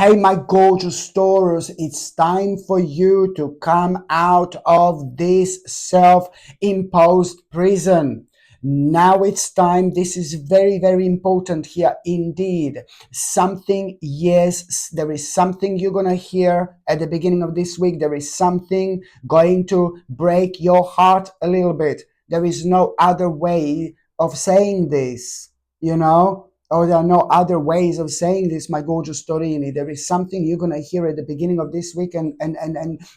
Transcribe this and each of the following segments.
Hey, my gorgeous Taurus, it's time for you to come out of this self-imposed prison. Now it's time. This is very, very important here indeed. Something, yes, there is something you're going to hear at the beginning of this week. There is something going to break your heart a little bit. There is no other way of saying this, you know? Or there are no other ways of saying this, my gorgeous Torini. There is something you're going to hear at the beginning of this week, and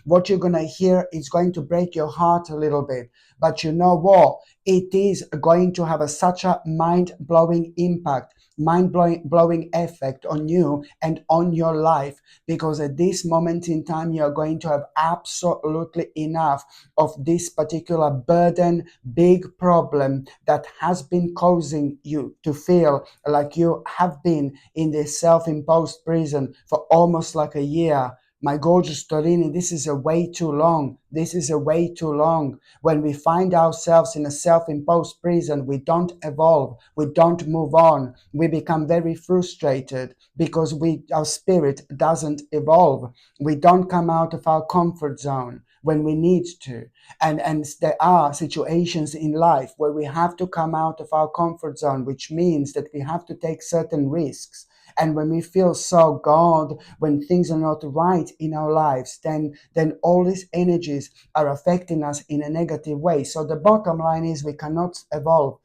what you're going to hear is going to break your heart a little bit. But you know what? It is going to have such a mind-blowing impact, mind-blowing effect on you and on your life, because at this moment in time, you're going to have absolutely enough of this particular burden, big problem that has been causing you to feel like you have been in this self-imposed prison for almost like a year. My gorgeous Torini, this is a way too long. This is a way too long. When we find ourselves in a self-imposed prison, we don't evolve, we don't move on, we become very frustrated because our spirit doesn't evolve. We don't come out of our comfort zone when we need to. And there are situations in life where we have to come out of our comfort zone, which means that we have to take certain risks. And when we feel so God, when things are not right in our lives, then all these energies are affecting us in a negative way. So the bottom line is we cannot evolve.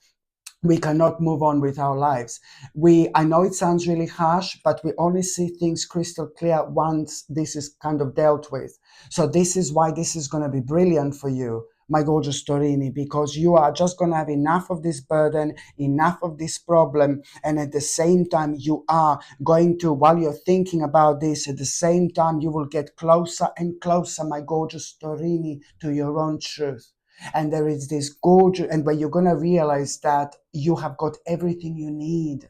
We cannot move on with our lives. I know it sounds really harsh, but we only see things crystal clear once this is kind of dealt with. So this is why this is going to be brilliant for you, my gorgeous Torini, because you are just going to have enough of this burden, enough of this problem. And at the same time, you are going to, while you're thinking about this, at the same time, you will get closer and closer, my gorgeous Torini, to your own truth. And there is this gorgeous, and where you're going to realize that you have got everything you need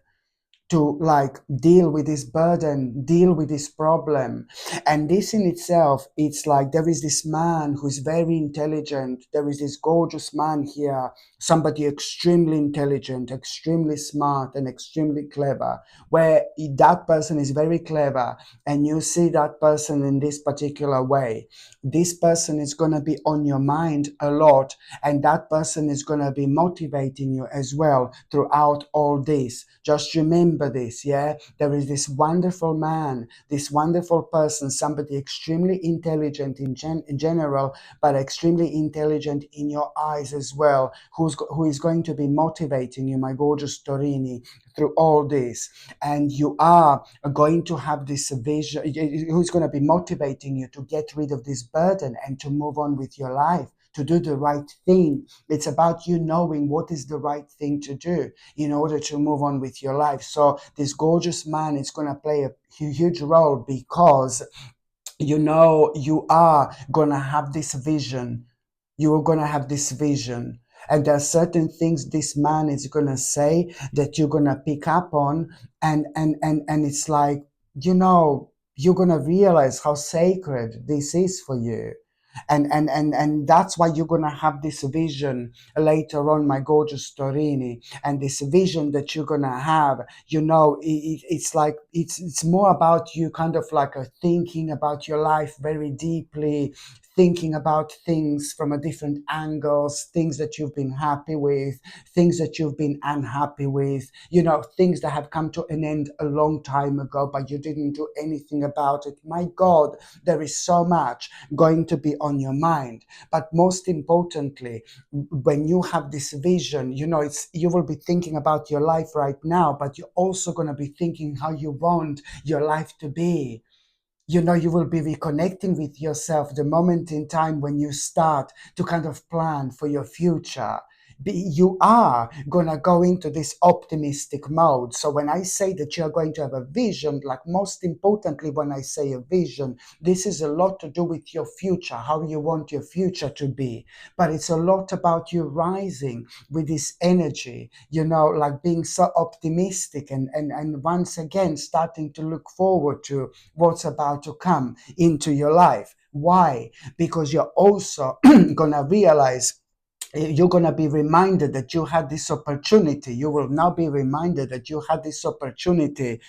to like deal with this burden, deal with this problem. And this in itself, it's like there is this man who's very intelligent. There is this gorgeous man here, somebody extremely intelligent, extremely smart, and extremely clever, where that person is very clever, and you see that person in this particular way. This person is going to be on your mind a lot, and that person is going to be motivating you as well throughout all this. Just remember this, yeah? There is this wonderful man, this wonderful person, somebody extremely intelligent in general, but extremely intelligent in your eyes as well, who is going to be motivating you, my gorgeous Torini, through all this. And you are going to have this vision, who's going to be motivating you to get rid of this burden and to move on with your life, to do the right thing. It's about you knowing what is the right thing to do in order to move on with your life. So this gorgeous man is going to play a huge role, because you know you are going to have this vision. You are going to have this vision. And there are certain things this man is going to say that you're going to pick up on, and it's like, you know, you're going to realize how sacred this is for you. And that's why you're going to have this vision later on, my gorgeous Torini. And this vision that you're going to have, you know, it's like it's more about you kind of like thinking about your life very deeply, thinking about things from a different angles, things that you've been happy with, things that you've been unhappy with, you know, things that have come to an end a long time ago, but you didn't do anything about it. My God, there is so much going to be on your mind. But most importantly, when you have this vision, you know, you will be thinking about your life right now, but you're also going to be thinking how you want your life to be. You know, you will be reconnecting with yourself the moment in time when you start to kind of plan for your future. You are going to go into this optimistic mode. So when I say that you're going to have a vision, like most importantly, when I say a vision, this is a lot to do with your future, how you want your future to be. But it's a lot about you rising with this energy, you know, like being so optimistic, and once again starting to look forward to what's about to come into your life. Why? Because you're also going to realize you're going to be reminded that you had this opportunity. You will now be reminded that you had this opportunity,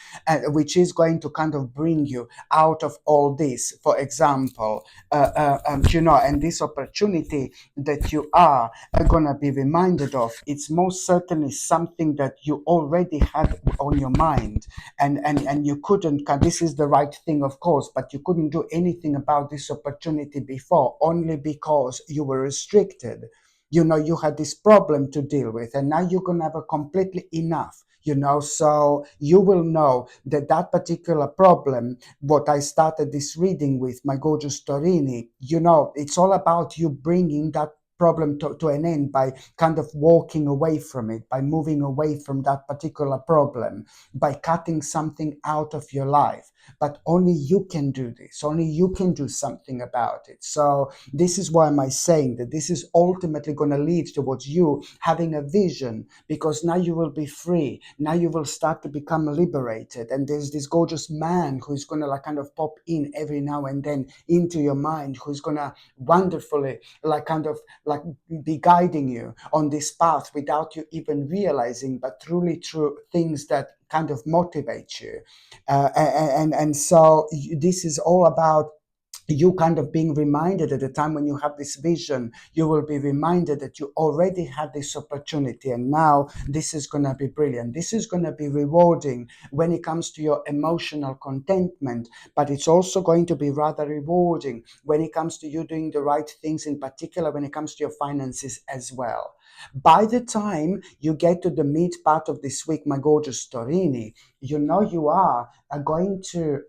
which is going to kind of bring you out of all this. For example, and this opportunity that you are going to be reminded of, it's most certainly something that you already had on your mind, and you couldn't. This is the right thing, of course, but you couldn't do anything about this opportunity before, only because you were restricted. You had this problem to deal with, and now you're going to have a completely enough. So you will know that that particular problem, what I started this reading with, my gorgeous Torini, it's all about you bringing that problem to an end by kind of walking away from it, by moving away from that particular problem, by cutting something out of your life. But only you can do this, only you can do something about it. So this is why am I saying that this is ultimately going to lead towards you having a vision, because now you will be free. Now you will start to become liberated. And there's this gorgeous man who's going to like kind of pop in every now and then into your mind, who's going to wonderfully like kind of like be guiding you on this path without you even realizing, but truly through things that kind of motivate you. And so this is all about you kind of being reminded at the time when you have this vision. You will be reminded that you already had this opportunity, and now this is going to be brilliant. This is going to be rewarding when it comes to your emotional contentment, but it's also going to be rather rewarding when it comes to you doing the right things, in particular when it comes to your finances as well. By the time you get to the mid part of this week, my gorgeous Torini, you are going to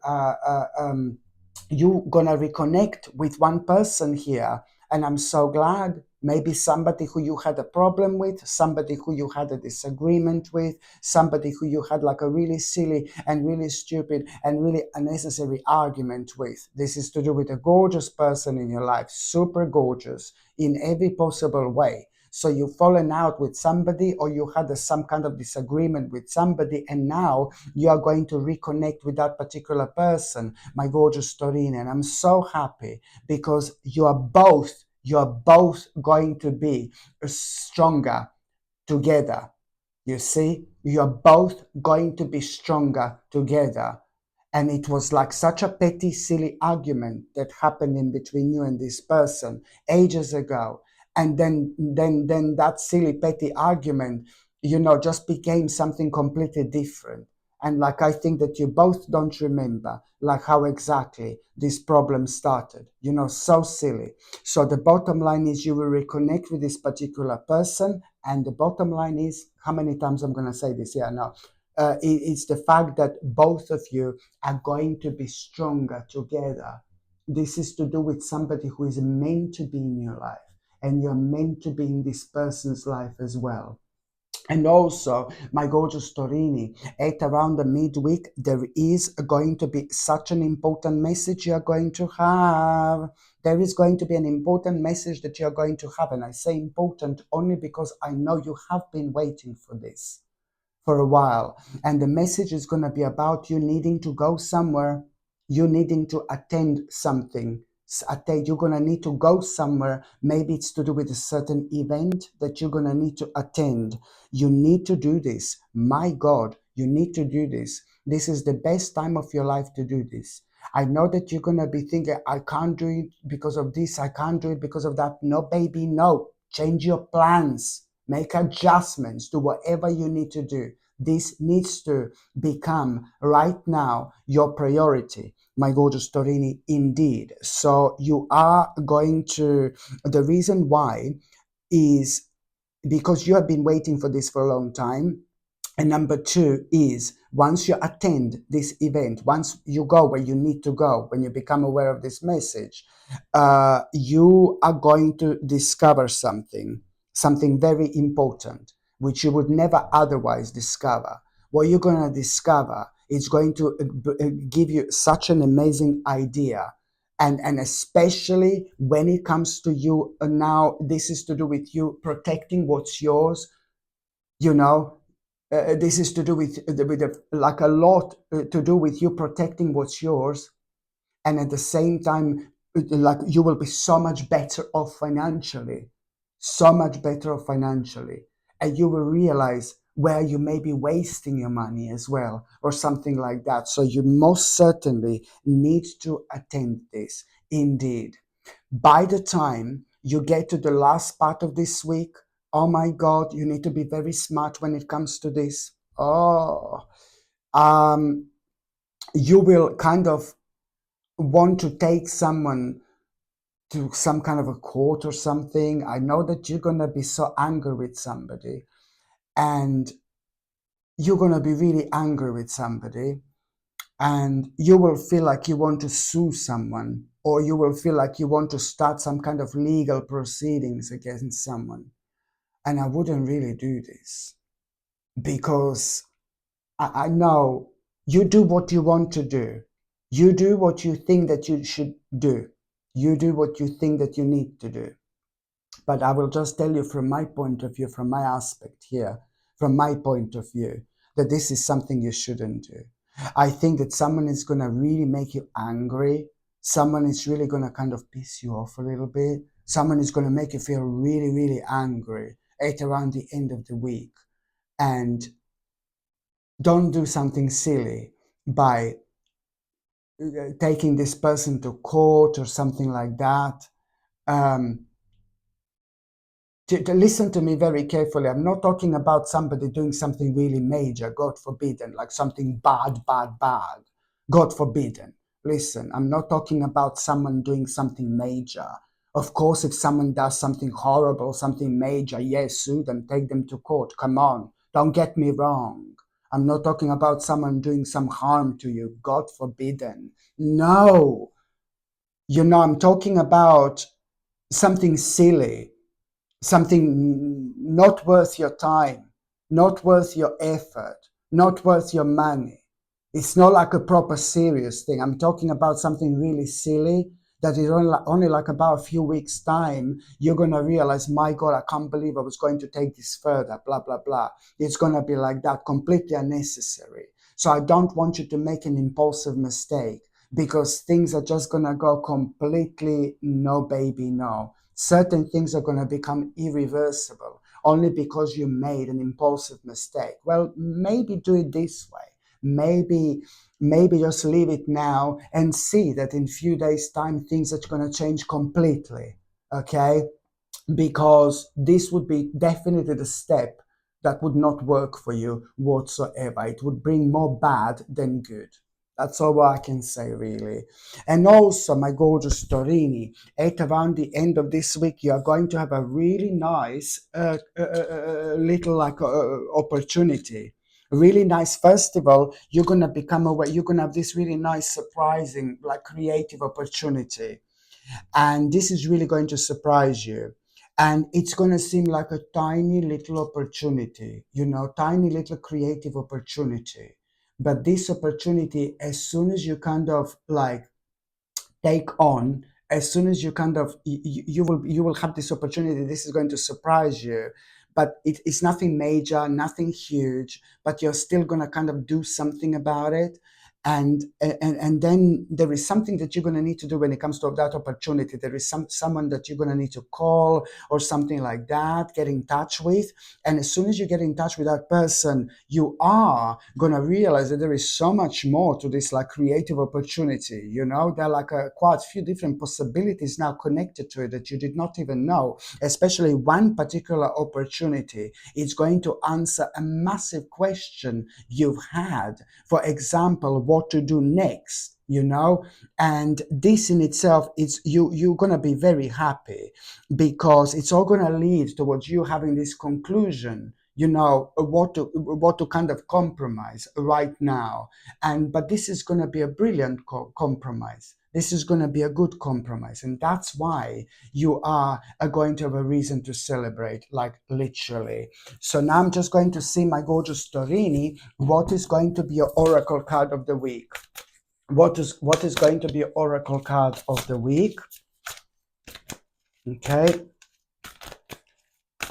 you're gonna reconnect with one person here, and I'm so glad. Maybe somebody who you had a problem with, somebody who you had a disagreement with, somebody who you had like a really silly and really stupid and really unnecessary argument with. This is to do with a gorgeous person in your life, super gorgeous in every possible way. So you've fallen out with somebody, or you had some kind of disagreement with somebody, and now you are going to reconnect with that particular person, my gorgeous Torin. And I'm so happy because you are both going to be stronger together. You see, you're both going to be stronger together. And it was like such a petty, silly argument that happened in between you and this person ages ago. And then that silly, petty argument, just became something completely different. And like I think that you both don't remember, like how exactly this problem started. So silly. So the bottom line is you will reconnect with this particular person, and the bottom line is, how many times I'm going to say this? Yeah, no. It's the fact that both of you are going to be stronger together. This is to do with somebody who is meant to be in your life, and you're meant to be in this person's life as well. And also, my gorgeous Torini, at around the midweek, there is going to be such an important message you're going to have. There is going to be an important message that you're going to have. And I say important only because I know you have been waiting for this for a while. And the message is going to be about you needing to go somewhere, you needing to attend something. You're going to need to go somewhere. Maybe it's to do with a certain event that you're going to need to attend. You need to do this. My God, you need to do this. This is the best time of your life to do this. I know that you're going to be thinking, I can't do it because of this, I can't do it because of that. No, baby, no. Change your plans. Make adjustments, do whatever you need to do. This needs to become right now your priority, my gorgeous Torini, indeed. So you are going to, the reason why is because you have been waiting for this for a long time. And number two is once you attend this event, once you go where you need to go, when you become aware of this message, you are going to discover something very important, which you would never otherwise discover. What you're going to discover is going to give you such an amazing idea. And especially when it comes to you now, this is to do with you protecting what's yours, you know this is to do like a lot to do with you protecting what's yours, and at the same time, like you will be so much better off financially. so much better off financially. And you will realize where you may be wasting your money as well, or something like that. So you most certainly need to attend this. Indeed, by the time you get to the last part of this week, oh my God, you need to be very smart when it comes to this. Um, you will kind of want to take someone to some kind of a court or something. I know that you're going to be so angry with somebody, and you're going to be really angry with somebody, and you will feel like you want to sue someone, or you will feel like you want to start some kind of legal proceedings against someone. And I wouldn't really do this, because I know you do what you want to do. You do what you think that you should do. You do what you think that you need to do. But I will just tell you from my point of view, from my aspect here, from my point of view, that this is something you shouldn't do. I think that someone is going to really make you angry. Someone is really going to kind of piss you off a little bit. Someone is going to make you feel really, really angry at around the end of the week. And don't do something silly by taking this person to court or something like that. Um, to listen to me very carefully. I'm not talking about somebody doing something really major, God forbidden, like something bad, bad, bad. God forbidden. Listen, I'm not talking about someone doing something major. Of course, if someone does something horrible, something major, yes, sue them, take them to court. Come on, don't get me wrong. I'm not talking about someone doing some harm to you, God forbidden. No. I'm talking about something silly, something not worth your time, not worth your effort, not worth your money. It's not like a proper serious thing. I'm talking about something really silly that is only like about a few weeks' time. You're going to realize, my God, I can't believe I was going to take this further, blah, blah, blah. It's going to be like that, completely unnecessary. So I don't want you to make an impulsive mistake, because things are just going to go completely no, baby, no. Certain things are going to become irreversible only because you made an impulsive mistake. Well, maybe do it this way. Maybe just leave it now and see that in few days' time things are going to change completely. Okay? Because this would be definitely the step that would not work for you whatsoever. It would bring more bad than good. That's all I can say, really. And also, my gorgeous Torini, at around the end of this week, you are going to have a really nice little like opportunity. A really nice festival. You're gonna become aware. You're gonna have this really nice, surprising, like creative opportunity, and this is really going to surprise you. And it's going to seem like a tiny little opportunity, tiny little creative opportunity. But this opportunity, as soon as you kind of like take on, as soon as you kind of you will have this opportunity, this is going to surprise you. But it's nothing major, nothing huge, but you're still going to kind of do something about it. And then there is something that you're going to need to do when it comes to that opportunity. There is someone that you're going to need to call or something like that, get in touch with. And as soon as you get in touch with that person, you are going to realize that there is so much more to this like creative opportunity. There are like quite a few different possibilities now connected to it that you did not even know. Especially one particular opportunity is going to answer a massive question you've had. For example, what to do next. And this in itself, you're going to be very happy, because it's all going to lead towards you having this conclusion, what to kind of compromise right now. But this is going to be a brilliant compromise. This is going to be a good compromise, and that's why you are going to have a reason to celebrate, like literally. So now I'm just going to see, my gorgeous Torini, what is going to be your oracle card of the week. What is going to be your oracle card of the week? Okay.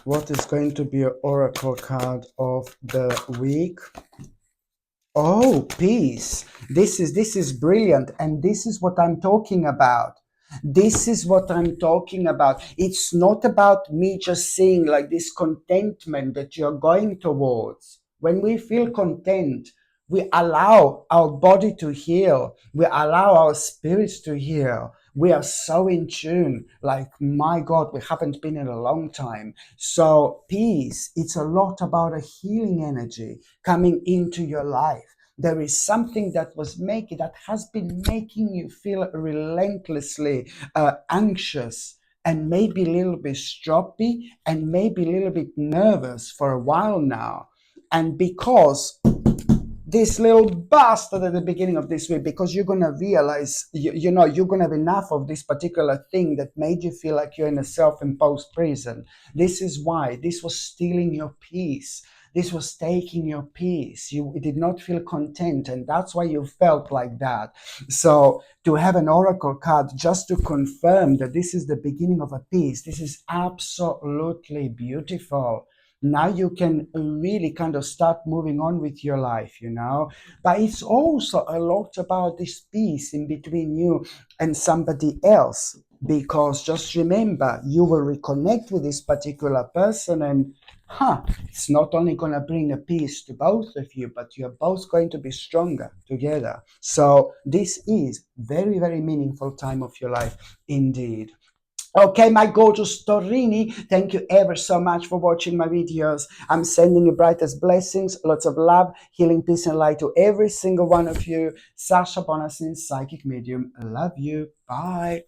What is going to be your oracle card of the week? Oh, peace. This is brilliant, and this is what I'm talking about. This is what I'm talking about. It's not about me just saying like this contentment that you're going towards. When we feel content, we allow our body to heal. We allow our spirits to heal. We are so in tune. Like, my God, we haven't been in a long time. So, peace, it's a lot about a healing energy coming into your life. There is something that has been making you feel relentlessly anxious and maybe a little bit stroppy and maybe a little bit nervous for a while now. And because this little bastard at the beginning of this week, because you're going to realize, you're going to have enough of this particular thing that made you feel like you're in a self-imposed prison. This is why this was stealing your peace. This was taking your peace. You did not feel content, and that's why you felt like that. So to have an oracle card just to confirm that this is the beginning of a peace, this is absolutely beautiful. Now you can really kind of start moving on with your life, but it's also a lot about this peace in between you and somebody else, because just remember, you will reconnect with this particular person, and it's not only going to bring a peace to both of you, but you're both going to be stronger together. So this is very, very meaningful time of your life indeed. Okay, my gorgeous Torini, thank you ever so much for watching my videos. I'm sending you brightest blessings, lots of love, healing, peace, and light to every single one of you. Sasha Bonasin, Psychic Medium. Love you. Bye.